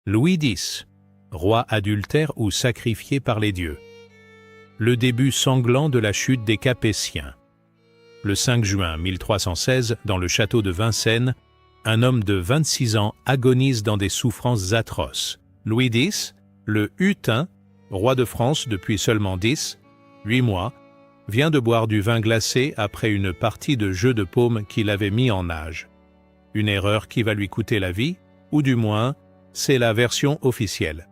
Louis X, roi adultère ou sacrifié par les dieux. Le début sanglant de la chute des Capétiens. Le 5 juin 1316, dans le château de Vincennes, un homme de 26 ans agonise dans des souffrances atroces. Louis X, le Hutin, roi de France depuis seulement 8 mois, vient de boire du vin glacé après une partie de jeu de paume qu'il avait mis en nage. Une erreur qui va lui coûter la vie, ou du moins, c'est la version officielle.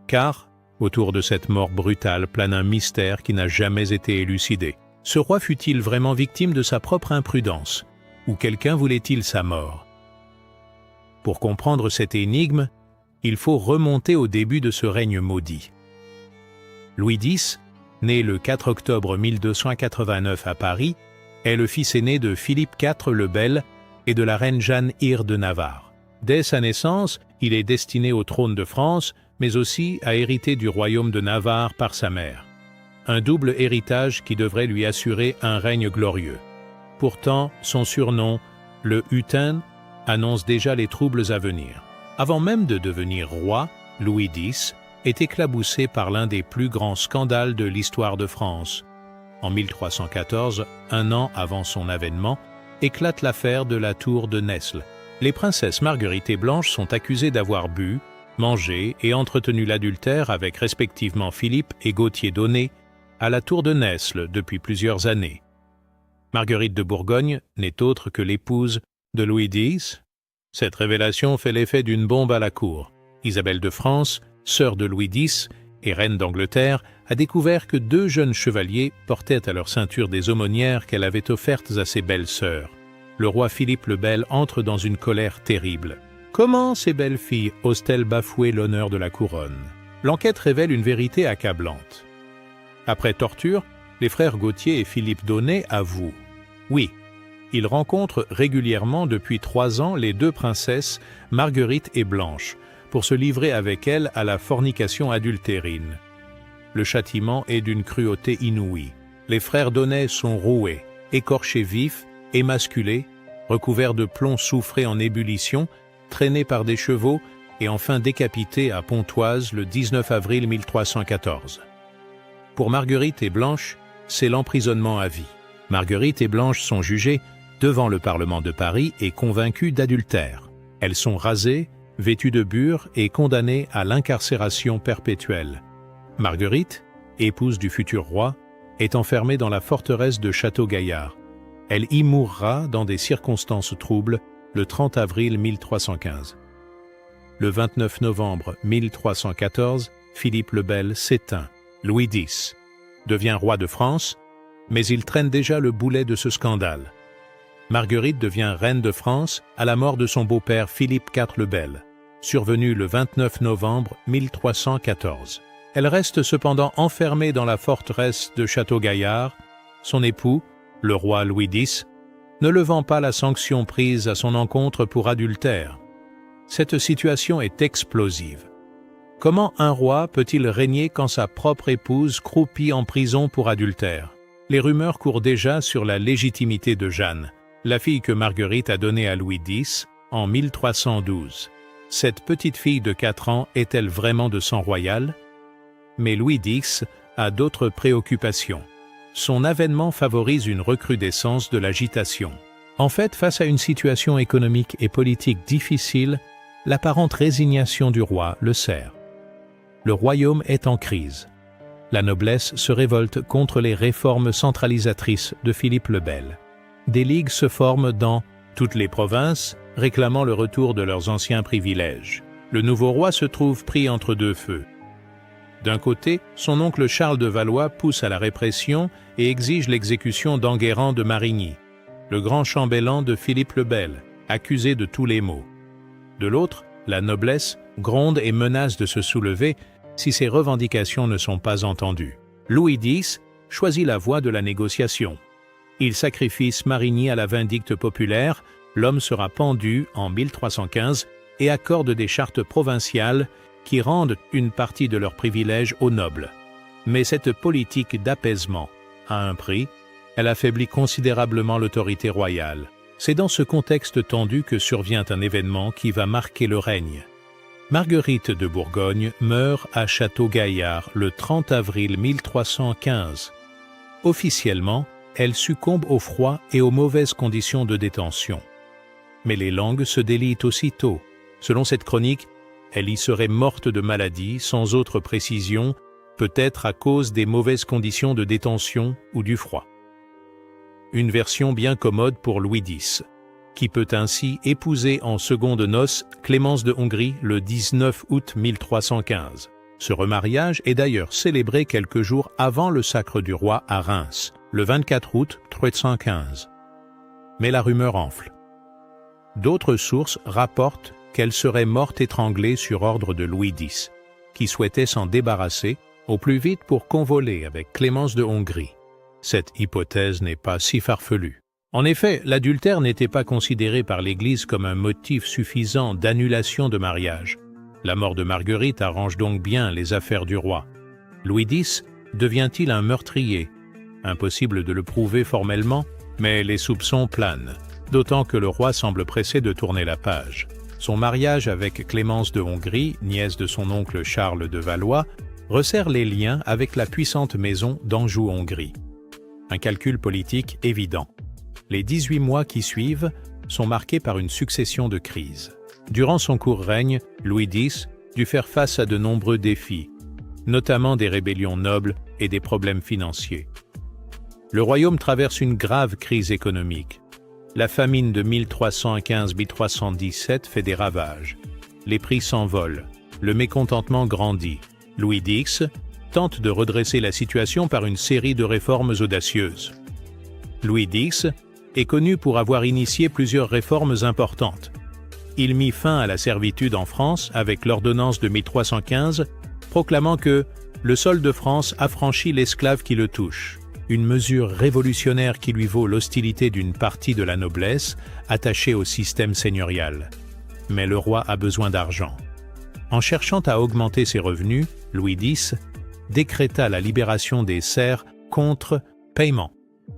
Car, autour de cette mort brutale plane un mystère qui n'a jamais été élucidé. Ce roi fut-il vraiment victime de sa propre imprudence, ou quelqu'un voulait-il sa mort? Pour comprendre cette énigme, il faut remonter au début de ce règne maudit. Louis X, né le 4 octobre 1289 à Paris, est le fils aîné de Philippe IV le Bel et de la reine Jeanne Hire de Navarre. Dès sa naissance, il est destiné au trône de France, mais aussi à hériter du royaume de Navarre par sa mère. Un double héritage qui devrait lui assurer un règne glorieux. Pourtant, son surnom, le Hutin, annonce déjà les troubles à venir. Avant même de devenir roi, Louis X est éclaboussé par l'un des plus grands scandales de l'histoire de France. En 1314, un an avant son avènement, éclate l'affaire de la tour de Nesle. Les princesses Marguerite et Blanche sont accusées d'avoir bu, mangé et entretenu l'adultère avec respectivement Philippe et Gauthier d'Aunay à la tour de Nesle depuis plusieurs années. Marguerite de Bourgogne n'est autre que l'épouse de Louis X. Cette révélation fait l'effet d'une bombe à la cour. Isabelle de France, sœur de Louis X et reine d'Angleterre, a découvert que 2 jeunes chevaliers portaient à leur ceinture des aumônières qu'elle avait offertes à ses belles-sœurs. Le roi Philippe le Bel entre dans une colère terrible. Comment ces belles filles osent-elles bafouer l'honneur de la couronne? L'enquête révèle une vérité accablante. Après torture, les frères Gauthier et Philippe d'Aunay avouent. Oui, ils rencontrent régulièrement depuis 3 ans les 2 princesses, Marguerite et Blanche, pour se livrer avec elles à la fornication adultérine. Le châtiment est d'une cruauté inouïe. Les frères d'Aunay sont roués, écorchés vifs, émasculés, recouverts de plomb soufré en ébullition, traînés par des chevaux et enfin décapités à Pontoise le 19 avril 1314. Pour Marguerite et Blanche, c'est l'emprisonnement à vie. Marguerite et Blanche sont jugées devant le Parlement de Paris et convaincues d'adultère. Elles sont rasées, vêtues de bure et condamnées à l'incarcération perpétuelle. Marguerite, épouse du futur roi, est enfermée dans la forteresse de Château-Gaillard. Elle y mourra dans des circonstances troubles le 30 avril 1315. Le 29 novembre 1314, Philippe le Bel s'éteint. Louis X devient roi de France, mais il traîne déjà le boulet de ce scandale. Marguerite devient reine de France à la mort de son beau-père Philippe IV le Bel, survenu le 29 novembre 1314. Elle reste cependant enfermée dans la forteresse de Château-Gaillard. Son époux, le roi Louis X, ne levant pas la sanction prise à son encontre pour adultère. Cette situation est explosive. Comment un roi peut-il régner quand sa propre épouse croupit en prison pour adultère? Les rumeurs courent déjà sur la légitimité de Jeanne, la fille que Marguerite a donnée à Louis X en 1312. Cette petite fille de 4 ans est-elle vraiment de sang royal? Mais Louis X a d'autres préoccupations. Son avènement favorise une recrudescence de l'agitation. En fait, face à une situation économique et politique difficile, l'apparente résignation du roi le sert. Le royaume est en crise. La noblesse se révolte contre les réformes centralisatrices de Philippe le Bel. Des ligues se forment dans toutes les provinces, réclamant le retour de leurs anciens privilèges. Le nouveau roi se trouve pris entre 2 feux. D'un côté, son oncle Charles de Valois pousse à la répression et exige l'exécution d'Enguerrand de Marigny, le grand chambellan de Philippe le Bel, accusé de tous les maux. De l'autre, la noblesse gronde et menace de se soulever si ses revendications ne sont pas entendues. Louis X choisit la voie de la négociation. Il sacrifie Marigny à la vindicte populaire, l'homme sera pendu en 1315 et accorde des chartes provinciales qui rendent une partie de leurs privilèges aux nobles. Mais cette politique d'apaisement a un prix, elle affaiblit considérablement l'autorité royale. C'est dans ce contexte tendu que survient un événement qui va marquer le règne. Marguerite de Bourgogne meurt à Château-Gaillard le 30 avril 1315. Officiellement, elle succombe au froid et aux mauvaises conditions de détention. Mais les langues se délient aussitôt. Selon cette chronique, elle y serait morte de maladie, sans autre précision, peut-être à cause des mauvaises conditions de détention ou du froid. Une version bien commode pour Louis X, qui peut ainsi épouser en secondes noces Clémence de Hongrie le 19 août 1315. Ce remariage est d'ailleurs célébré quelques jours avant le sacre du roi à Reims, le 24 août 1315. Mais la rumeur enfle. D'autres sources rapportent qu'elle serait morte étranglée sur ordre de Louis X, qui souhaitait s'en débarrasser au plus vite pour convoler avec Clémence de Hongrie. Cette hypothèse n'est pas si farfelue. En effet, l'adultère n'était pas considéré par l'Église comme un motif suffisant d'annulation de mariage. La mort de Marguerite arrange donc bien les affaires du roi. Louis X devient-il un meurtrier? Impossible de le prouver formellement, mais les soupçons planent, d'autant que le roi semble pressé de tourner la page. Son mariage avec Clémence de Hongrie, nièce de son oncle Charles de Valois, resserre les liens avec la puissante maison d'Anjou-Hongrie. Un calcul politique évident. Les 18 mois qui suivent sont marqués par une succession de crises. Durant son court règne, Louis X dut faire face à de nombreux défis, notamment des rébellions nobles et des problèmes financiers. Le royaume traverse une grave crise économique. La famine de 1315-1317 fait des ravages. Les prix s'envolent, le mécontentement grandit. Louis X tente de redresser la situation par une série de réformes audacieuses. Louis X est connu pour avoir initié plusieurs réformes importantes. Il mit fin à la servitude en France avec l'ordonnance de 1315, proclamant que « le sol de France affranchit l'esclave qui le touche », une mesure révolutionnaire qui lui vaut l'hostilité d'une partie de la noblesse attachée au système seigneurial. Mais le roi a besoin d'argent. En cherchant à augmenter ses revenus, Louis X décréta la libération des serfs contre paiement.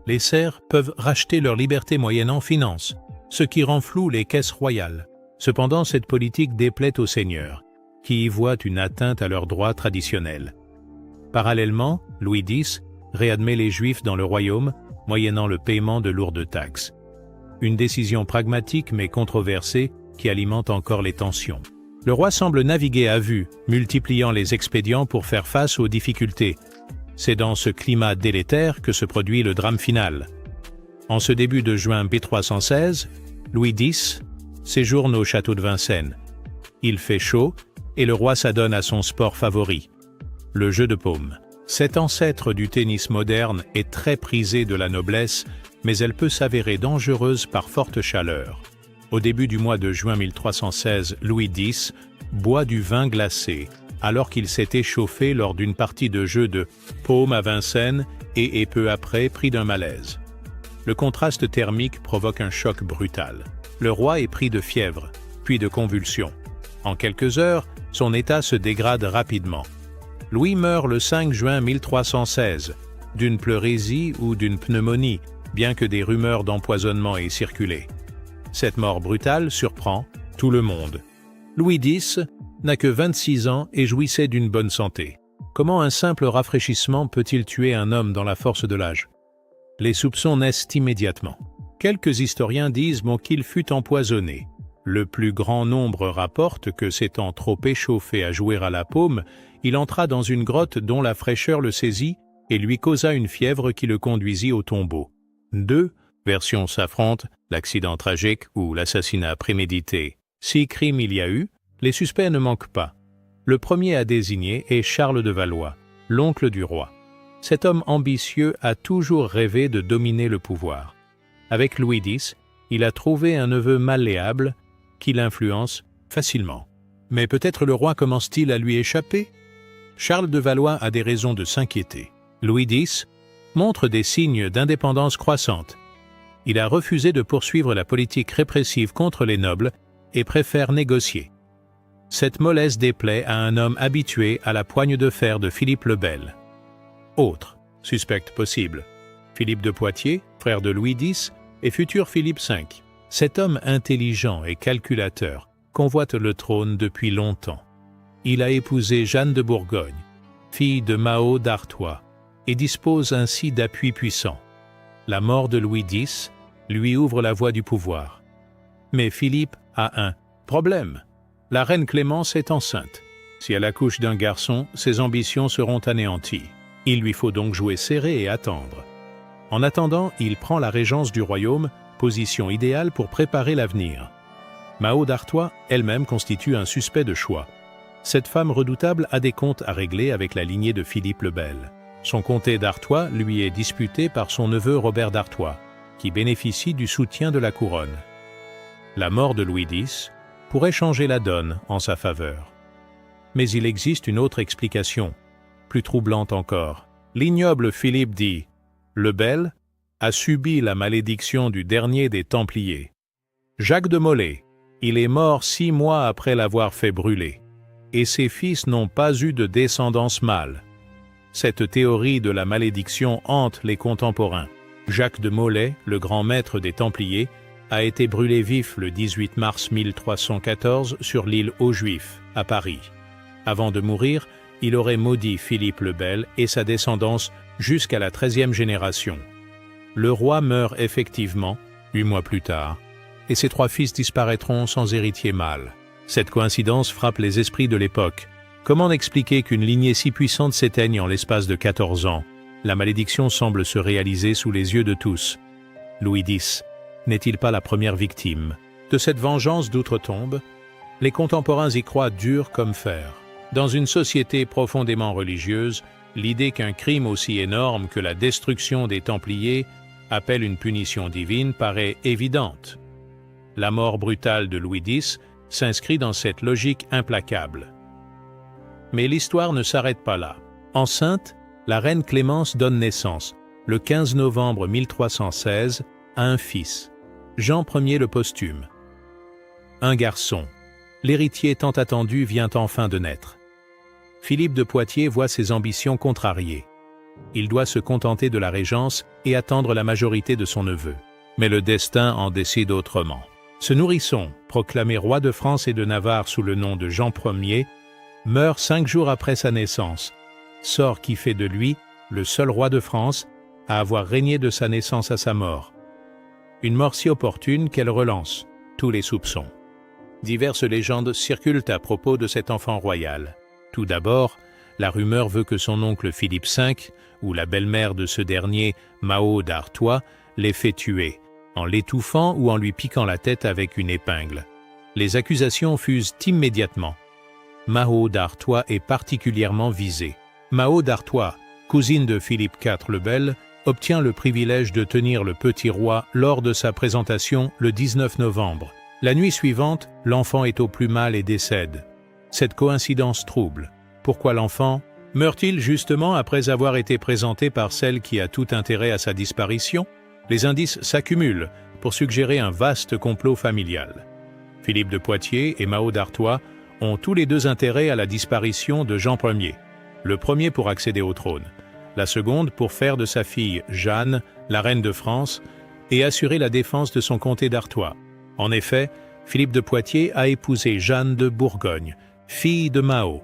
Les serfs peuvent racheter leur liberté moyennant finance, ce qui rend flou les caisses royales. Cependant, cette politique déplaît aux seigneurs, qui y voient une atteinte à leurs droits traditionnels. Parallèlement, Louis X réadmet les Juifs dans le royaume, moyennant le paiement de lourdes taxes. Une décision pragmatique mais controversée qui alimente encore les tensions. Le roi semble naviguer à vue, multipliant les expédients pour faire face aux difficultés. C'est dans ce climat délétère que se produit le drame final. En ce début de juin 1316, Louis X séjourne au château de Vincennes. Il fait chaud et le roi s'adonne à son sport favori, le jeu de paume. Cet ancêtre du tennis moderne est très prisé de la noblesse, mais elle peut s'avérer dangereuse par forte chaleur. Au début du mois de juin 1316, Louis X boit du vin glacé, alors qu'il s'est échauffé lors d'une partie de jeu de paume à Vincennes et est peu après pris d'un malaise. Le contraste thermique provoque un choc brutal. Le roi est pris de fièvre, puis de convulsions. En quelques heures, son état se dégrade rapidement. Louis meurt le 5 juin 1316, d'une pleurésie ou d'une pneumonie, bien que des rumeurs d'empoisonnement aient circulé. Cette mort brutale surprend tout le monde. Louis X n'a que 26 ans et jouissait d'une bonne santé. Comment un simple rafraîchissement peut-il tuer un homme dans la force de l'âge? Les soupçons naissent immédiatement. Quelques historiens disent qu'il fut empoisonné. Le plus grand nombre rapporte que s'étant trop échauffé à jouer à la paume, il entra dans une grotte dont la fraîcheur le saisit et lui causa une fièvre qui le conduisit au tombeau. Deux versions s'affrontent, l'accident tragique ou l'assassinat prémédité. Si crime il y a eu, les suspects ne manquent pas. Le premier à désigner est Charles de Valois, l'oncle du roi. Cet homme ambitieux a toujours rêvé de dominer le pouvoir. Avec Louis X, il a trouvé un neveu malléable qui l'influence facilement. Mais peut-être le roi commence-t-il à lui échapper? Charles de Valois a des raisons de s'inquiéter. Louis X montre des signes d'indépendance croissante. Il a refusé de poursuivre la politique répressive contre les nobles et préfère négocier. Cette mollesse déplaît à un homme habitué à la poigne de fer de Philippe le Bel. Autre suspect possible, Philippe de Poitiers, frère de Louis X et futur Philippe V. Cet homme intelligent et calculateur convoite le trône depuis longtemps. Il a épousé Jeanne de Bourgogne, fille de Mao d'Artois, et dispose ainsi d'appuis puissants. La mort de Louis X lui ouvre la voie du pouvoir. Mais Philippe a un problème. La reine Clémence est enceinte. Si elle accouche d'un garçon, ses ambitions seront anéanties. Il lui faut donc jouer serré et attendre. En attendant, il prend la régence du royaume, position idéale pour préparer l'avenir. Mao d'Artois elle-même constitue un suspect de choix. Cette femme redoutable a des comptes à régler avec la lignée de Philippe le Bel. Son comté d'Artois lui est disputé par son neveu Robert d'Artois, qui bénéficie du soutien de la couronne. La mort de Louis X pourrait changer la donne en sa faveur. Mais il existe une autre explication, plus troublante encore. L'ignoble Philippe dit « Le Bel a subi la malédiction du dernier des Templiers. Jacques de Molay, il est mort 6 mois après l'avoir fait brûler, et ses fils n'ont pas eu de descendance mâle. Cette théorie de la malédiction hante les contemporains. Jacques de Molay, le grand maître des Templiers, a été brûlé vif le 18 mars 1314 sur l'île aux Juifs, à Paris. Avant de mourir, il aurait maudit Philippe le Bel et sa descendance jusqu'à la 13e génération. Le roi meurt effectivement, 8 mois plus tard, et ses 3 fils disparaîtront sans héritier mâle. Cette coïncidence frappe les esprits de l'époque. Comment expliquer qu'une lignée si puissante s'éteigne en l'espace de 14 ans? La malédiction semble se réaliser sous les yeux de tous. Louis X n'est-il pas la première victime de cette vengeance d'outre-tombe? Les contemporains y croient dur comme fer. Dans une société profondément religieuse, l'idée qu'un crime aussi énorme que la destruction des Templiers appelle une punition divine paraît évidente. La mort brutale de Louis X s'inscrit dans cette logique implacable. Mais l'histoire ne s'arrête pas là. Enceinte, la reine Clémence donne naissance, le 15 novembre 1316, à un fils, Jean Ier le Posthume. Un garçon, l'héritier tant attendu vient enfin de naître. Philippe de Poitiers voit ses ambitions contrariées. Il doit se contenter de la régence et attendre la majorité de son neveu. Mais le destin en décide autrement. Ce nourrisson, proclamé roi de France et de Navarre sous le nom de Jean Ier, meurt 5 jours après sa naissance, sort qui fait de lui le seul roi de France à avoir régné de sa naissance à sa mort. Une mort si opportune qu'elle relance tous les soupçons. Diverses légendes circulent à propos de cet enfant royal. Tout d'abord, la rumeur veut que son oncle Philippe V, ou la belle-mère de ce dernier, Mao d'Artois, l'ait fait tuer, en l'étouffant ou en lui piquant la tête avec une épingle. Les accusations fusent immédiatement. Mao d'Artois est particulièrement visée. Mao d'Artois, cousine de Philippe IV le Bel, obtient le privilège de tenir le petit roi lors de sa présentation le 19 novembre. La nuit suivante, l'enfant est au plus mal et décède. Cette coïncidence trouble. Pourquoi l'enfant meurt-il justement après avoir été présenté par celle qui a tout intérêt à sa disparition? Les indices s'accumulent pour suggérer un vaste complot familial. Philippe de Poitiers et Mao d'Artois ont tous les deux intérêt à la disparition de Jean Ier. Le premier pour accéder au trône, la seconde pour faire de sa fille Jeanne la reine de France et assurer la défense de son comté d'Artois. En effet, Philippe de Poitiers a épousé Jeanne de Bourgogne, fille de Mao.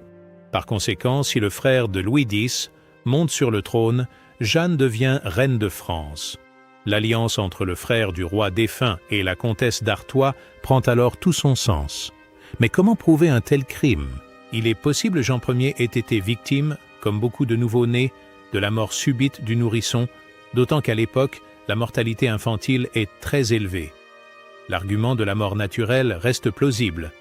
Par conséquent, si le frère de Louis X monte sur le trône, Jeanne devient reine de France. L'alliance entre le frère du roi défunt et la comtesse d'Artois prend alors tout son sens. Mais comment prouver un tel crime? Il est possible Jean Ier ait été victime, comme beaucoup de nouveau-nés, de la mort subite du nourrisson, d'autant qu'à l'époque, la mortalité infantile est très élevée. L'argument de la mort naturelle reste plausible.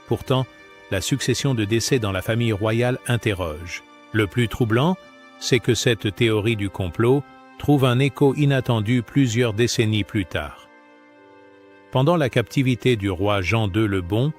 Pourtant, la succession de décès dans la famille royale interroge. Le plus troublant, c'est que cette théorie du complot trouve un écho inattendu plusieurs décennies plus tard. Pendant la captivité du roi Jean II le Bon,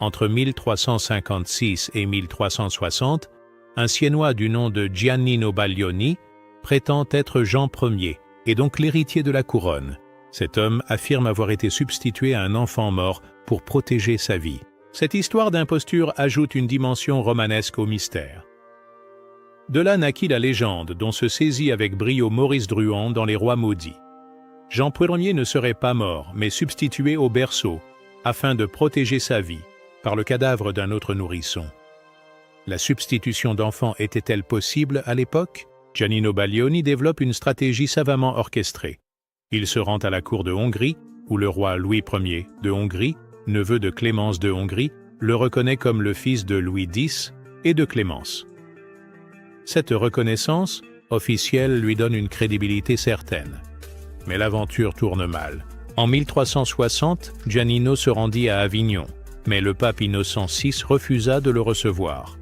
entre 1356 et 1360, un Siennois du nom de Giannino Baglioni prétend être Jean Ier, et donc l'héritier de la couronne. Cet homme affirme avoir été substitué à un enfant mort pour protéger sa vie. Cette histoire d'imposture ajoute une dimension romanesque au mystère. De là naquit la légende dont se saisit avec brio Maurice Druon dans Les Rois maudits. Jean Ier ne serait pas mort, mais substitué au berceau, afin de protéger sa vie. par le cadavre d'un autre nourrisson. La substitution d'enfants était-elle possible à l'époque? Giannino Baglioni développe une stratégie savamment orchestrée. Il se rend à la cour de Hongrie, où le roi Louis Ier de Hongrie, neveu de Clémence de Hongrie, le reconnaît comme le fils de Louis X et de Clémence. Cette reconnaissance officielle lui donne une crédibilité certaine. Mais l'aventure tourne mal. En 1360, Giannino se rendit à Avignon, mais le pape Innocent VI refusa de le recevoir.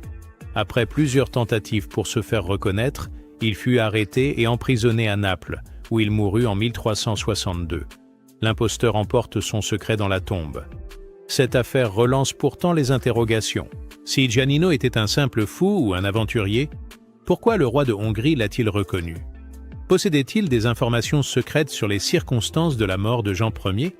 Après plusieurs tentatives pour se faire reconnaître, il fut arrêté et emprisonné à Naples, où il mourut en 1362. L'imposteur emporte son secret dans la tombe. Cette affaire relance pourtant les interrogations. Si Giannino était un simple fou ou un aventurier, pourquoi le roi de Hongrie l'a-t-il reconnu? Possédait-il des informations secrètes sur les circonstances de la mort de Jean Ier?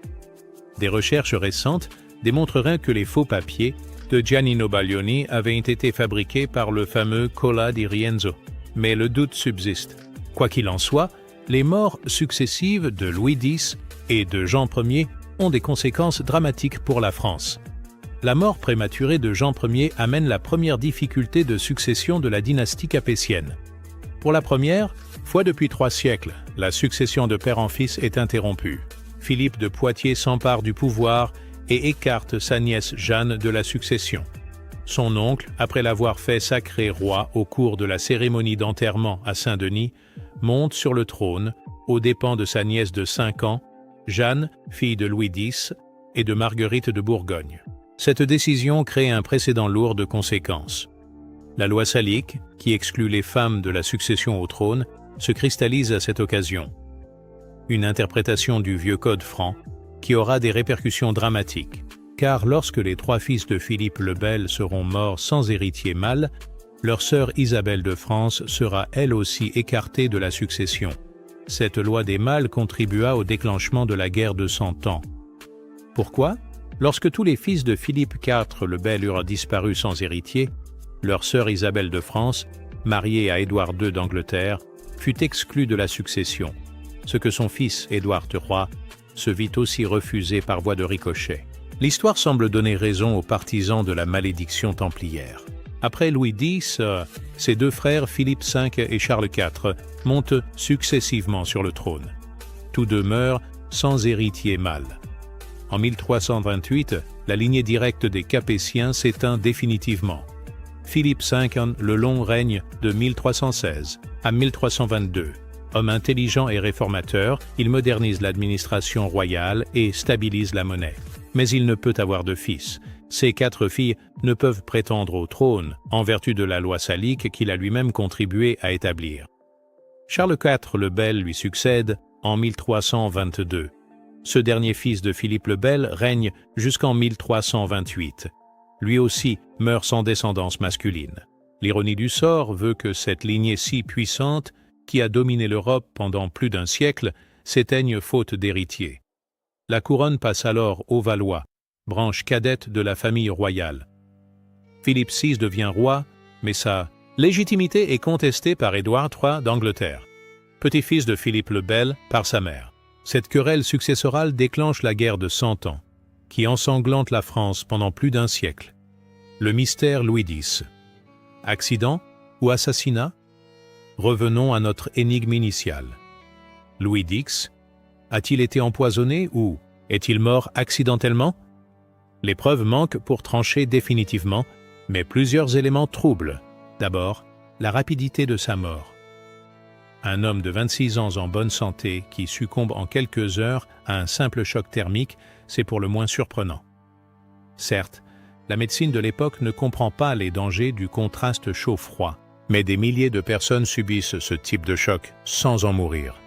Des recherches récentes démontreraient que les faux papiers de Giannino Baglioni avaient été fabriqués par le fameux Cola di Rienzo. Mais le doute subsiste. Quoi qu'il en soit, les morts successives de Louis X et de Jean Ier ont des conséquences dramatiques pour la France. La mort prématurée de Jean Ier amène la première difficulté de succession de la dynastie capétienne. Pour la première fois depuis 3 siècles, la succession de père en fils est interrompue. Philippe de Poitiers s'empare du pouvoir et écarte sa nièce Jeanne de la succession. Son oncle, après l'avoir fait sacrer roi au cours de la cérémonie d'enterrement à Saint-Denis, monte sur le trône aux dépens de sa nièce de 5 ans, Jeanne, fille de Louis X et de Marguerite de Bourgogne. Cette décision crée un précédent lourd de conséquences. La loi salique, qui exclut les femmes de la succession au trône, se cristallise à cette occasion. Une interprétation du vieux code franc qui aura des répercussions dramatiques, car lorsque les 3 fils de Philippe le Bel seront morts sans héritier mâle, leur sœur Isabelle de France sera elle aussi écartée de la succession. Cette loi des mâles contribua au déclenchement de la guerre de 100 ans. Pourquoi? Lorsque tous les fils de Philippe IV le Bel eurent disparu sans héritier, leur sœur Isabelle de France, mariée à Édouard II d'Angleterre, fut exclue de la succession, ce que son fils Édouard III se vit aussi refuser par voie de ricochet. L'histoire semble donner raison aux partisans de la malédiction templière. Après Louis X, ses 2 frères Philippe V et Charles IV montent successivement sur le trône. Tous 2 meurent sans héritier mâle. En 1328, la lignée directe des Capétiens s'éteint définitivement. Philippe V le long règne de 1316 à 1322. Homme intelligent et réformateur, il modernise l'administration royale et stabilise la monnaie. Mais il ne peut avoir de fils. Ses 4 filles ne peuvent prétendre au trône, en vertu de la loi salique qu'il a lui-même contribué à établir. Charles IV le Bel lui succède en 1322. Ce dernier fils de Philippe le Bel règne jusqu'en 1328. Lui aussi meurt sans descendance masculine. L'ironie du sort veut que cette lignée si puissante, qui a dominé l'Europe pendant plus d'1 siècle, s'éteigne faute d'héritier. La couronne passe alors aux Valois, branche cadette de la famille royale. Philippe VI devient roi, mais sa légitimité est contestée par Édouard III d'Angleterre, petit-fils de Philippe le Bel par sa mère. Cette querelle successorale déclenche la guerre de 100 ans, qui ensanglante la France pendant plus d'1 siècle. Le mystère Louis X. Accident ou assassinat? Revenons à notre énigme initiale. Louis X a-t-il été empoisonné ou est-il mort accidentellement? Les preuves manquent pour trancher définitivement, mais plusieurs éléments troublent. D'abord, la rapidité de sa mort. Un homme de 26 ans en bonne santé qui succombe en quelques heures à un simple choc thermique, c'est pour le moins surprenant. Certes, la médecine de l'époque ne comprend pas les dangers du contraste chaud-froid, mais des milliers de personnes subissent ce type de choc sans en mourir.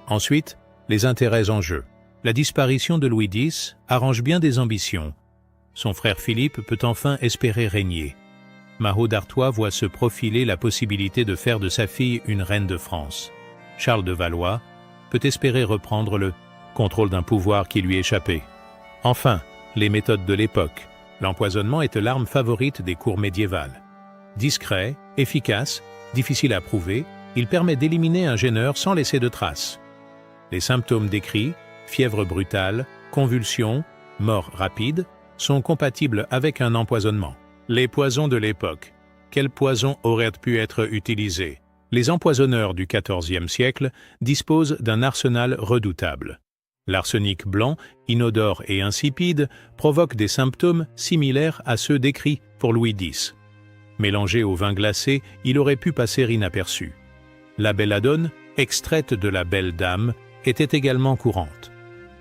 Ensuite, les intérêts en jeu. La disparition de Louis X arrange bien des ambitions. Son frère Philippe peut enfin espérer régner. Mahaut d'Artois voit se profiler la possibilité de faire de sa fille une reine de France. Charles de Valois peut espérer reprendre le contrôle d'un pouvoir qui lui échappait. Enfin, les méthodes de l'époque. L'empoisonnement est l'arme favorite des cours médiévales. Discret, efficace, difficile à prouver, il permet d'éliminer un gêneur sans laisser de traces. Les symptômes décrits, fièvre brutale, convulsions, mort rapide, sont compatibles avec un empoisonnement. Les poisons de l'époque. Quels poisons auraient pu être utilisés? Les empoisonneurs du XIVe siècle disposent d'un arsenal redoutable. L'arsenic blanc, inodore et insipide, provoque des symptômes similaires à ceux décrits pour Louis X. Mélangé au vin glacé, il aurait pu passer inaperçu. La belladone, extraite de la belle dame, était également courante.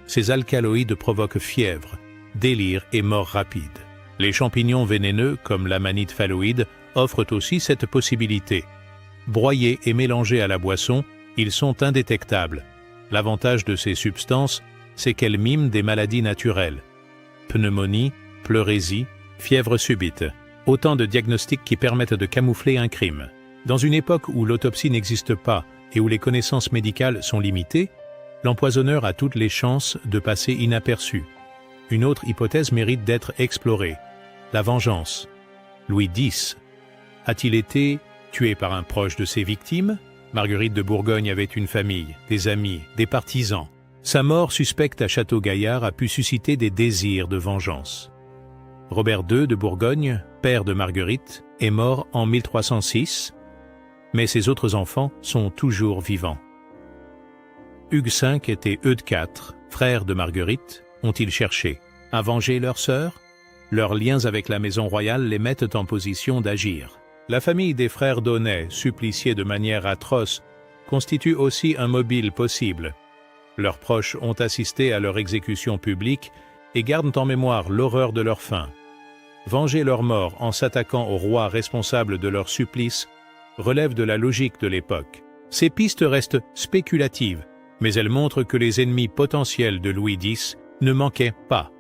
Ces alcaloïdes provoquent fièvre, délire et mort rapide. Les champignons vénéneux, comme l'amanite phalloïde, offrent aussi cette possibilité. Broyés et mélangés à la boisson, ils sont indétectables. L'avantage de ces substances, c'est qu'elles miment des maladies naturelles. Pneumonie, pleurésie, fièvre subite. Autant de diagnostics qui permettent de camoufler un crime. Dans une époque où l'autopsie n'existe pas et où les connaissances médicales sont limitées, l'empoisonneur a toutes les chances de passer inaperçu. Une autre hypothèse mérite d'être explorée. La vengeance. Louis X a-t-il été tué par un proche de ses victimes? Marguerite de Bourgogne avait une famille, des amis, des partisans. Sa mort suspecte à Château-Gaillard a pu susciter des désirs de vengeance. Robert II de Bourgogne, père de Marguerite, est mort en 1306, mais ses autres enfants sont toujours vivants. Hugues V et Eudes IV, frères de Marguerite, ont-ils cherché à venger leur sœur? Leurs liens avec la maison royale les mettent en position d'agir. La famille des frères d'Aunay, suppliciés de manière atroce, constitue aussi un mobile possible. Leurs proches ont assisté à leur exécution publique et gardent en mémoire l'horreur de leur fin. Venger leur mort en s'attaquant au roi responsable de leur supplice relève de la logique de l'époque. Ces pistes restent spéculatives, mais elles montrent que les ennemis potentiels de Louis X ne manquaient pas.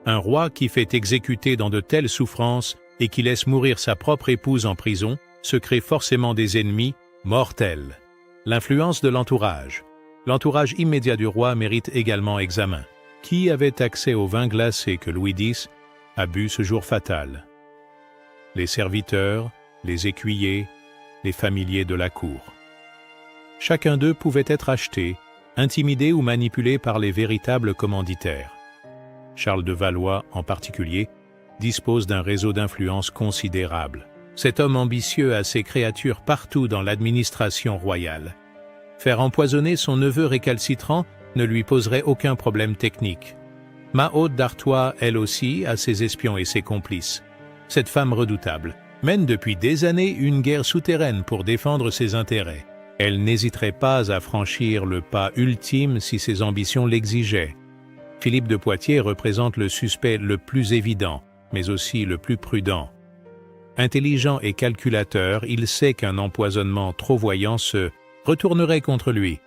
Un roi qui fait exécuter dans de telles souffrances et qui laisse mourir sa propre épouse en prison se crée forcément des ennemis mortels. L'influence de l'entourage. L'entourage immédiat du roi mérite également examen. Qui avait accès au vin glacé que Louis X a bu ce jour fatal? Les serviteurs, les écuyers, les familiers de la cour. Chacun d'eux pouvait être acheté, intimidé ou manipulé par les véritables commanditaires. Charles de Valois, en particulier, dispose d'un réseau d'influence considérable. Cet homme ambitieux a ses créatures partout dans l'administration royale. Faire empoisonner son neveu récalcitrant ne lui poserait aucun problème technique. Mahaute d'Artois, elle aussi, a ses espions et ses complices. Cette femme redoutable mène depuis des années une guerre souterraine pour défendre ses intérêts. Elle n'hésiterait pas à franchir le pas ultime si ses ambitions l'exigeaient. Philippe de Poitiers représente le suspect le plus évident, mais aussi le plus prudent. Intelligent et calculateur, il sait qu'un empoisonnement trop voyant se retournerait contre lui.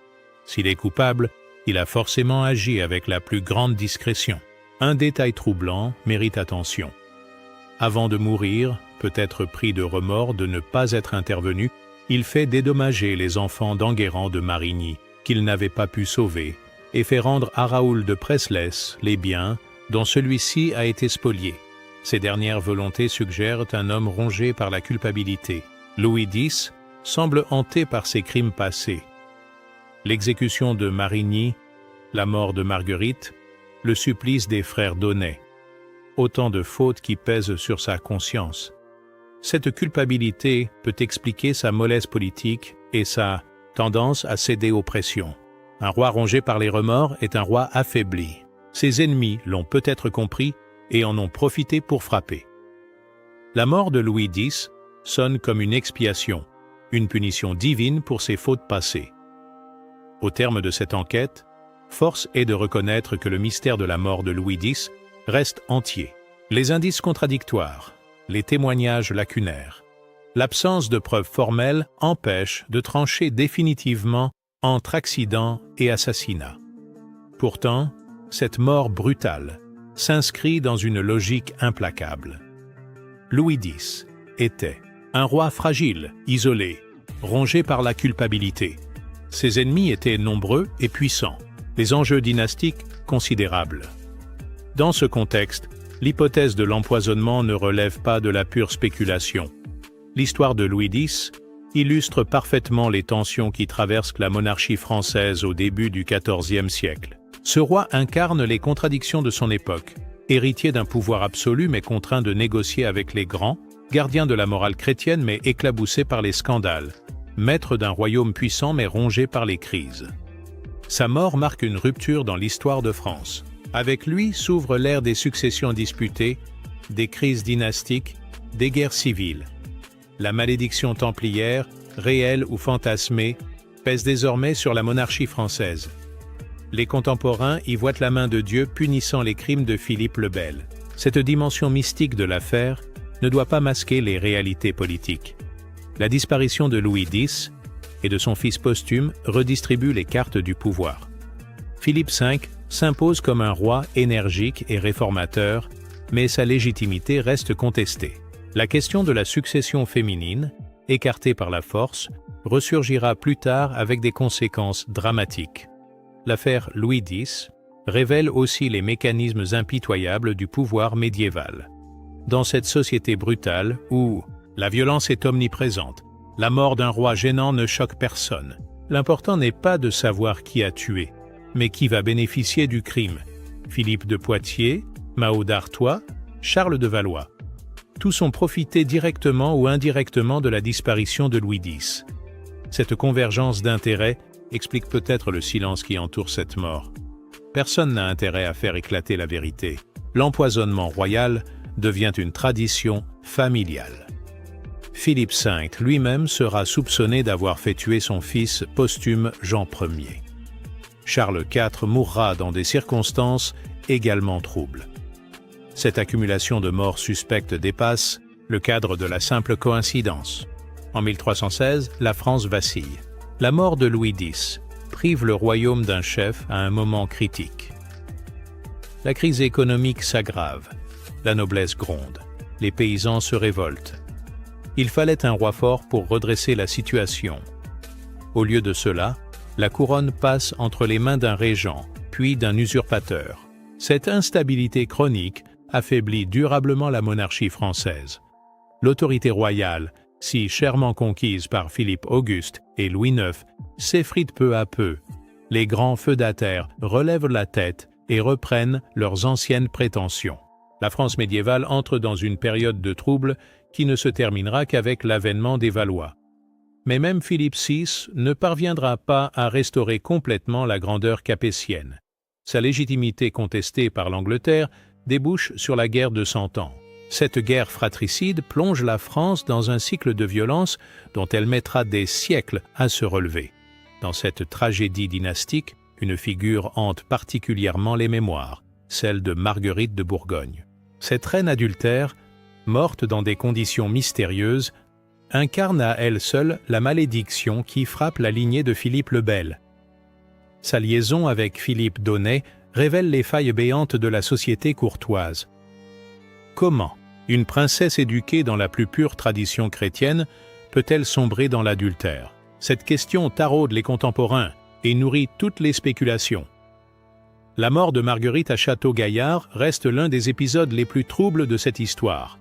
S'il est coupable, il a forcément agi avec la plus grande discrétion. Un détail troublant mérite attention. Avant de mourir, peut-être pris de remords de ne pas être intervenu, il fait dédommager les enfants d'Enguerrand de Marigny, qu'il n'avait pas pu sauver, et fait rendre à Raoul de Presles les biens dont celui-ci a été spolié. Ces dernières volontés suggèrent un homme rongé par la culpabilité. Louis X semble hanté par ses crimes passés. L'exécution de Marigny, la mort de Marguerite, le supplice des frères d'Aunay. Autant de fautes qui pèsent sur sa conscience. Cette culpabilité peut expliquer sa mollesse politique et sa tendance à céder aux pressions. Un roi rongé par les remords est un roi affaibli. Ses ennemis l'ont peut-être compris et en ont profité pour frapper. La mort de Louis X sonne comme une expiation, une punition divine pour ses fautes passées. Au terme de cette enquête, force est de reconnaître que le mystère de la mort de Louis X reste entier. Les indices contradictoires, les témoignages lacunaires, l'absence de preuves formelles empêchent de trancher définitivement entre accident et assassinat. Pourtant, cette mort brutale s'inscrit dans une logique implacable. Louis X était un roi fragile, isolé, rongé par la culpabilité. Ses ennemis étaient nombreux et puissants, les enjeux dynastiques considérables. Dans ce contexte, l'hypothèse de l'empoisonnement ne relève pas de la pure spéculation. L'histoire de Louis X illustre parfaitement les tensions qui traversent la monarchie française au début du XIVe siècle. Ce roi incarne les contradictions de son époque. héritier d'un pouvoir absolu mais contraint de négocier avec les grands, gardien de la morale chrétienne mais éclaboussé par les scandales, maître d'un royaume puissant mais rongé par les crises. Sa mort marque une rupture dans l'histoire de France. Avec lui s'ouvre l'ère des successions disputées, des crises dynastiques, des guerres civiles. La malédiction templière, réelle ou fantasmée, pèse désormais sur la monarchie française. Les contemporains y voient la main de Dieu punissant les crimes de Philippe le Bel. Cette dimension mystique de l'affaire ne doit pas masquer les réalités politiques. La disparition de Louis X et de son fils posthume redistribue les cartes du pouvoir. Philippe V s'impose comme un roi énergique et réformateur, mais sa légitimité reste contestée. La question de la succession féminine, écartée par la force, ressurgira plus tard avec des conséquences dramatiques. L'affaire Louis X révèle aussi les mécanismes impitoyables du pouvoir médiéval. Dans cette société brutale où la violence est omniprésente, la mort d'un roi gênant ne choque personne. L'important n'est pas de savoir qui a tué, mais qui va bénéficier du crime. Philippe de Poitiers, Mao d'Artois, Charles de Valois. Tous ont profité directement ou indirectement de la disparition de Louis X. Cette convergence d'intérêts explique peut-être le silence qui entoure cette mort. Personne n'a intérêt à faire éclater la vérité. L'empoisonnement royal devient une tradition familiale. Philippe V lui-même sera soupçonné d'avoir fait tuer son fils posthume Jean Ier. Charles IV mourra dans des circonstances également troubles. Cette accumulation de morts suspectes dépasse le cadre de la simple coïncidence. En 1316, la France vacille. La mort de Louis X prive le royaume d'un chef à un moment critique. La crise économique s'aggrave, la noblesse gronde, les paysans se révoltent. Il fallait un roi fort pour redresser la situation. Au lieu de cela, la couronne passe entre les mains d'un régent, puis d'un usurpateur. Cette instabilité chronique affaiblit durablement la monarchie française. L'autorité royale, si chèrement conquise par Philippe Auguste et Louis IX, s'effrite peu à peu. Les grands feudataires relèvent la tête et reprennent leurs anciennes prétentions. La France médiévale entre dans une période de trouble qui ne se terminera qu'avec l'avènement des Valois. Mais même Philippe VI ne parviendra pas à restaurer complètement la grandeur capétienne. Sa légitimité contestée par l'Angleterre débouche sur la guerre de Cent Ans. Cette guerre fratricide plonge la France dans un cycle de violence dont elle mettra des siècles à se relever. Dans cette tragédie dynastique, une figure hante particulièrement les mémoires, celle de Marguerite de Bourgogne. Cette reine adultère, morte dans des conditions mystérieuses, incarne à elle seule la malédiction qui frappe la lignée de Philippe le Bel. Sa liaison avec Philippe d'Aunay révèle les failles béantes de la société courtoise. Comment une princesse éduquée dans la plus pure tradition chrétienne peut-elle sombrer dans l'adultère? Cette question taraude les contemporains et nourrit toutes les spéculations. La mort de Marguerite à Château-Gaillard reste l'un des épisodes les plus troubles de cette histoire.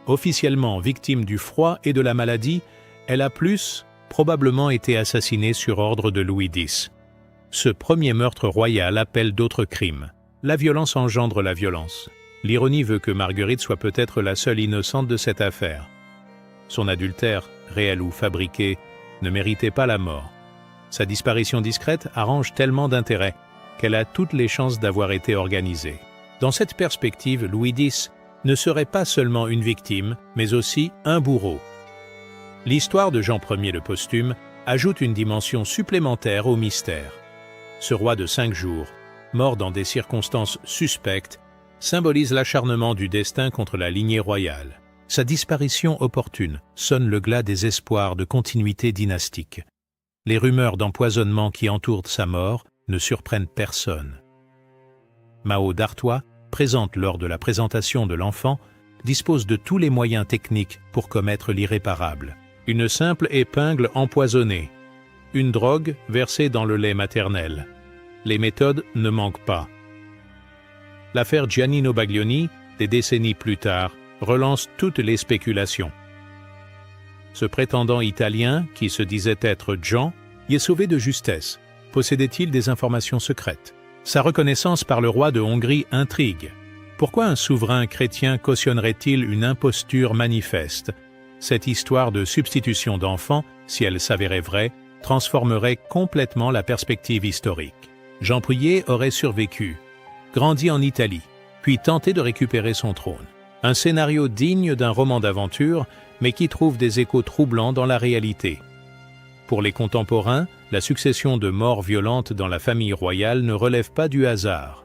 Officiellement victime du froid et de la maladie, elle a probablement été assassinée sur ordre de Louis X. Ce premier meurtre royal appelle d'autres crimes. La violence engendre la violence. L'ironie veut que Marguerite soit peut-être la seule innocente de cette affaire. Son adultère, réel ou fabriqué, ne méritait pas la mort. Sa disparition discrète arrange tellement d'intérêts qu'elle a toutes les chances d'avoir été organisée. Dans cette perspective, Louis X ne serait pas seulement une victime, mais aussi un bourreau. L'histoire de Jean Ier le posthume ajoute une dimension supplémentaire au mystère. Ce roi de 5 jours, mort dans des circonstances suspectes, symbolise l'acharnement du destin contre la lignée royale. Sa disparition opportune sonne le glas des espoirs de continuité dynastique. Les rumeurs d'empoisonnement qui entourent sa mort ne surprennent personne. Mao d'Artois, présente lors de la présentation de l'enfant, dispose de tous les moyens techniques pour commettre l'irréparable. Une simple épingle empoisonnée, une drogue versée dans le lait maternel. Les méthodes ne manquent pas. L'affaire Giannino Baglioni, des décennies plus tard, relance toutes les spéculations. Ce prétendant italien, qui se disait être Jean, y est sauvé de justesse. Possédait-il des informations secrètes? Sa reconnaissance par le roi de Hongrie intrigue. Pourquoi un souverain chrétien cautionnerait-il une imposture manifeste? Cette histoire de substitution d'enfants, si elle s'avérait vraie, transformerait complètement la perspective historique. Jean Prier aurait survécu, grandi en Italie, puis tenté de récupérer son trône. Un scénario digne d'un roman d'aventure, mais qui trouve des échos troublants dans la réalité. Pour les contemporains, la succession de morts violentes dans la famille royale ne relève pas du hasard.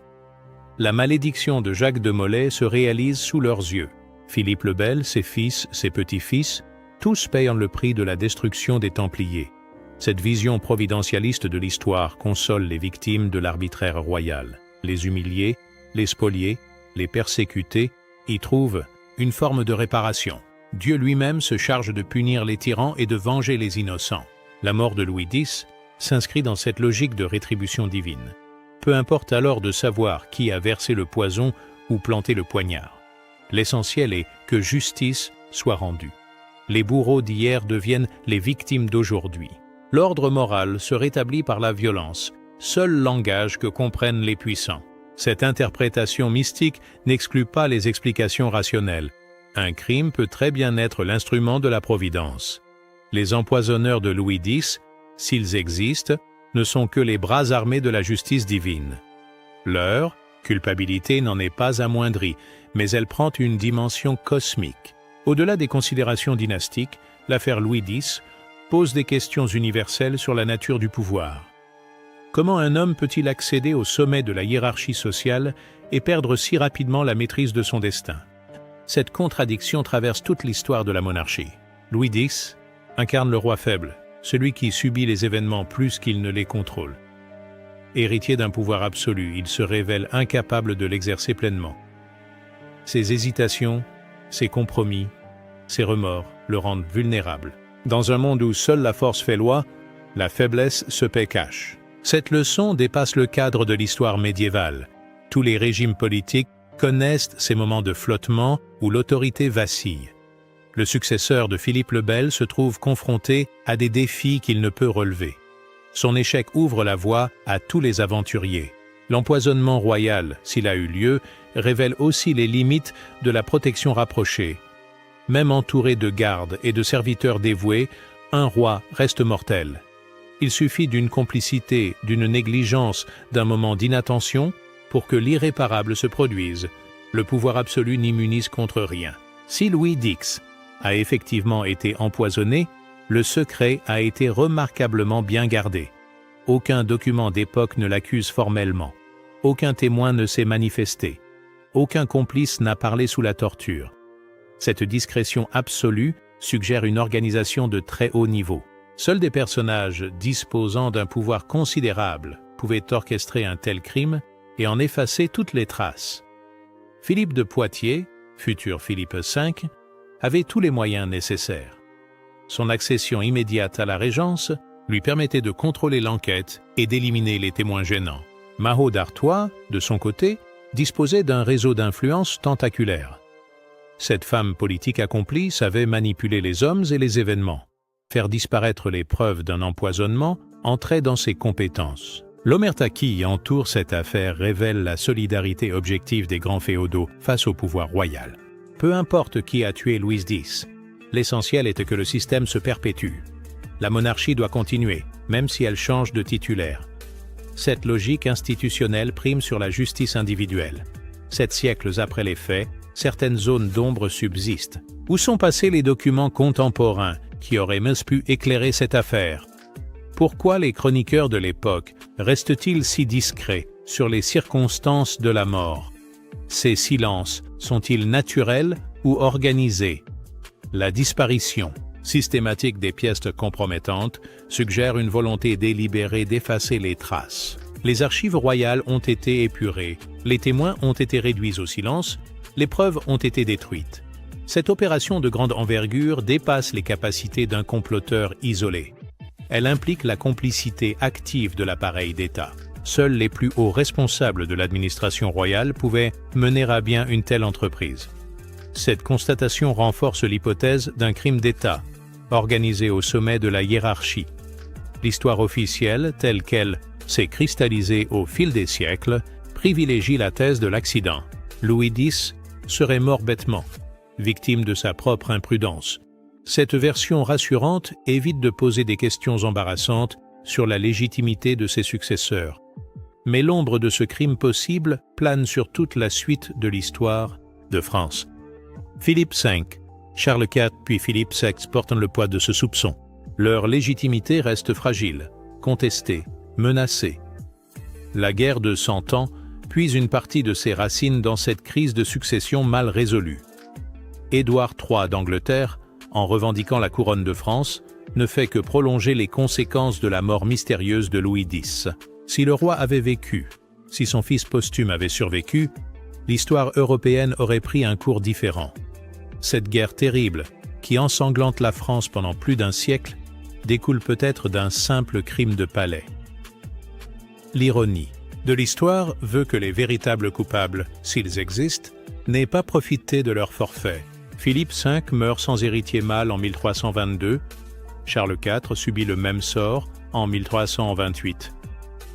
La malédiction de Jacques de Molay se réalise sous leurs yeux. Philippe le Bel, ses fils, ses petits-fils, tous payent le prix de la destruction des Templiers. Cette vision providentialiste de l'histoire console les victimes de l'arbitraire royal. Les humiliés, les spoliés, les persécutés y trouvent une forme de réparation. Dieu lui-même se charge de punir les tyrans et de venger les innocents. La mort de Louis X s'inscrit dans cette logique de rétribution divine. Peu importe alors de savoir qui a versé le poison ou planté le poignard. L'essentiel est que justice soit rendue. Les bourreaux d'hier deviennent les victimes d'aujourd'hui. L'ordre moral se rétablit par la violence, seul langage que comprennent les puissants. Cette interprétation mystique n'exclut pas les explications rationnelles. Un crime peut très bien être l'instrument de la providence. Les empoisonneurs de Louis X, s'ils existent, ne sont que les bras armés de la justice divine. Leur culpabilité n'en est pas amoindrie, mais elle prend une dimension cosmique. Au-delà des considérations dynastiques, l'affaire Louis X pose des questions universelles sur la nature du pouvoir. Comment un homme peut-il accéder au sommet de la hiérarchie sociale et perdre si rapidement la maîtrise de son destin? Cette contradiction traverse toute l'histoire de la monarchie. Louis X incarne le roi faible, celui qui subit les événements plus qu'il ne les contrôle. Héritier d'un pouvoir absolu, il se révèle incapable de l'exercer pleinement. Ses hésitations, ses compromis, ses remords le rendent vulnérable. Dans un monde où seule la force fait loi, la faiblesse se paie cash. Cette leçon dépasse le cadre de l'histoire médiévale. Tous les régimes politiques connaissent ces moments de flottement où l'autorité vacille. Le successeur de Philippe le Bel se trouve confronté à des défis qu'il ne peut relever. Son échec ouvre la voie à tous les aventuriers. L'empoisonnement royal, s'il a eu lieu, révèle aussi les limites de la protection rapprochée. Même entouré de gardes et de serviteurs dévoués, un roi reste mortel. Il suffit d'une complicité, d'une négligence, d'un moment d'inattention pour que l'irréparable se produise. Le pouvoir absolu n'immunise contre rien. Si Louis X a effectivement été empoisonné, le secret a été remarquablement bien gardé. Aucun document d'époque ne l'accuse formellement. Aucun témoin ne s'est manifesté. Aucun complice n'a parlé sous la torture. Cette discrétion absolue suggère une organisation de très haut niveau. Seuls des personnages disposant d'un pouvoir considérable pouvaient orchestrer un tel crime et en effacer toutes les traces. Philippe de Poitiers, futur Philippe V, avait tous les moyens nécessaires. Son accession immédiate à la régence lui permettait de contrôler l'enquête et d'éliminer les témoins gênants. Mahaut d'Artois, de son côté, disposait d'un réseau d'influence tentaculaire. Cette femme politique accomplie savait manipuler les hommes et les événements. Faire disparaître les preuves d'un empoisonnement entrait dans ses compétences. L'omerta qui entoure cette affaire révèle la solidarité objective des grands féodaux face au pouvoir royal. Peu importe qui a tué Louis X, l'essentiel était que le système se perpétue. La monarchie doit continuer, même si elle change de titulaire. Cette logique institutionnelle prime sur la justice individuelle. 7 siècles après les faits, certaines zones d'ombre subsistent. Où sont passés les documents contemporains qui auraient même pu éclairer cette affaire? Pourquoi les chroniqueurs de l'époque restent-ils si discrets sur les circonstances de la mort? Ces silences sont-ils naturels ou organisés? La disparition systématique des pièces compromettantes suggère une volonté délibérée d'effacer les traces. Les archives royales ont été épurées, les témoins ont été réduits au silence, les preuves ont été détruites. Cette opération de grande envergure dépasse les capacités d'un comploteur isolé. Elle implique la complicité active de l'appareil d'État. Seuls les plus hauts responsables de l'administration royale pouvaient mener à bien une telle entreprise. Cette constatation renforce l'hypothèse d'un crime d'État, organisé au sommet de la hiérarchie. L'histoire officielle, telle qu'elle s'est cristallisée au fil des siècles, privilégie la thèse de l'accident. Louis X serait mort bêtement, victime de sa propre imprudence. Cette version rassurante évite de poser des questions embarrassantes sur la légitimité de ses successeurs. Mais l'ombre de ce crime possible plane sur toute la suite de l'histoire de France. Philippe V, Charles IV puis Philippe VI portent le poids de ce soupçon. Leur légitimité reste fragile, contestée, menacée. La guerre de 100 ans puise une partie de ses racines dans cette crise de succession mal résolue. Édouard III d'Angleterre, en revendiquant la couronne de France, ne fait que prolonger les conséquences de la mort mystérieuse de Louis X. Si le roi avait vécu, si son fils posthume avait survécu, l'histoire européenne aurait pris un cours différent. Cette guerre terrible, qui ensanglante la France pendant plus d'un siècle, découle peut-être d'un simple crime de palais. L'ironie de l'histoire veut que les véritables coupables, s'ils existent, n'aient pas profité de leur forfait. Philippe V meurt sans héritier mâle en 1322, Charles IV subit le même sort en 1328.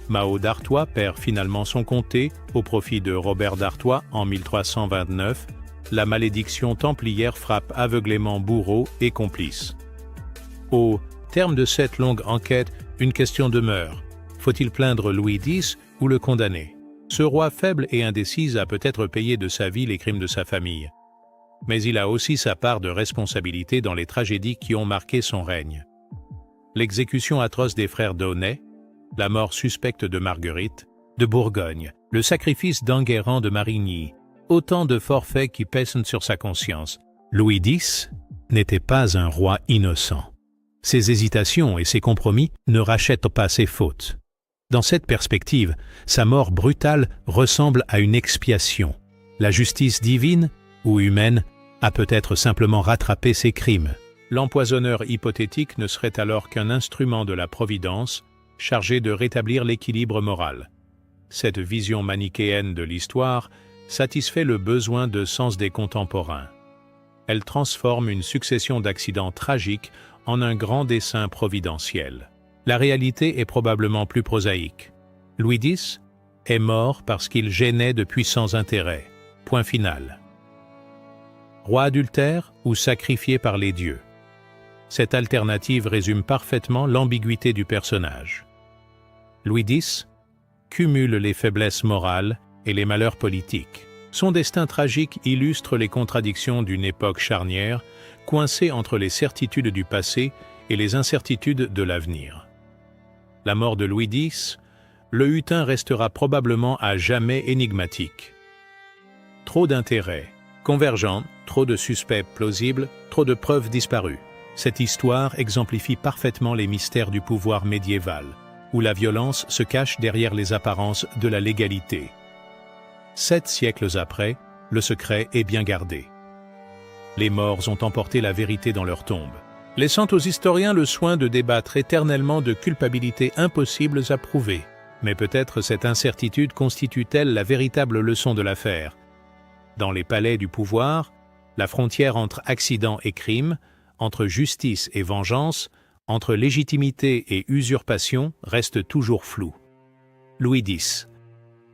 Mao d'Artois perd finalement son comté au profit de Robert d'Artois en 1329. La malédiction templière frappe aveuglément bourreaux et complices. Au terme de cette longue enquête, une question demeure. Faut-il plaindre Louis X ou le condamner? Ce roi faible et indécis a peut-être payé de sa vie les crimes de sa famille. Mais il a aussi sa part de responsabilité dans les tragédies qui ont marqué son règne. L'exécution atroce des frères d'Aunay, la mort suspecte de Marguerite, de Bourgogne, le sacrifice d'Enguerrand de Marigny, autant de forfaits qui pèsent sur sa conscience. Louis X n'était pas un roi innocent. Ses hésitations et ses compromis ne rachètent pas ses fautes. Dans cette perspective, sa mort brutale ressemble à une expiation. La justice divine, ou humaine, a peut-être simplement rattrapé ses crimes. L'empoisonneur hypothétique ne serait alors qu'un instrument de la Providence chargé de rétablir l'équilibre moral. Cette vision manichéenne de l'histoire satisfait le besoin de sens des contemporains. Elle transforme une succession d'accidents tragiques en un grand dessein providentiel. La réalité est probablement plus prosaïque. Louis X est mort parce qu'il gênait de puissants intérêts. Point final. Roi adultère ou sacrifié par les dieux? Cette alternative résume parfaitement l'ambiguïté du personnage. Louis X cumule les faiblesses morales et les malheurs politiques. Son destin tragique illustre les contradictions d'une époque charnière, coincée entre les certitudes du passé et les incertitudes de l'avenir. La mort de Louis X, le hutin restera probablement à jamais énigmatique. Trop d'intérêts convergents, trop de suspects plausibles, trop de preuves disparues. Cette histoire exemplifie parfaitement les mystères du pouvoir médiéval, où la violence se cache derrière les apparences de la légalité. 7 siècles après, le secret est bien gardé. Les morts ont emporté la vérité dans leur tombe, laissant aux historiens le soin de débattre éternellement de culpabilités impossibles à prouver. Mais peut-être cette incertitude constitue-t-elle la véritable leçon de l'affaire. Dans les palais du pouvoir, la frontière entre accident et crime, entre justice et vengeance, entre légitimité et usurpation reste toujours floue. Louis X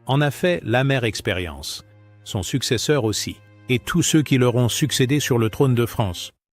en a fait l'amère expérience, son successeur aussi, et tous ceux qui leur ont succédé sur le trône de France.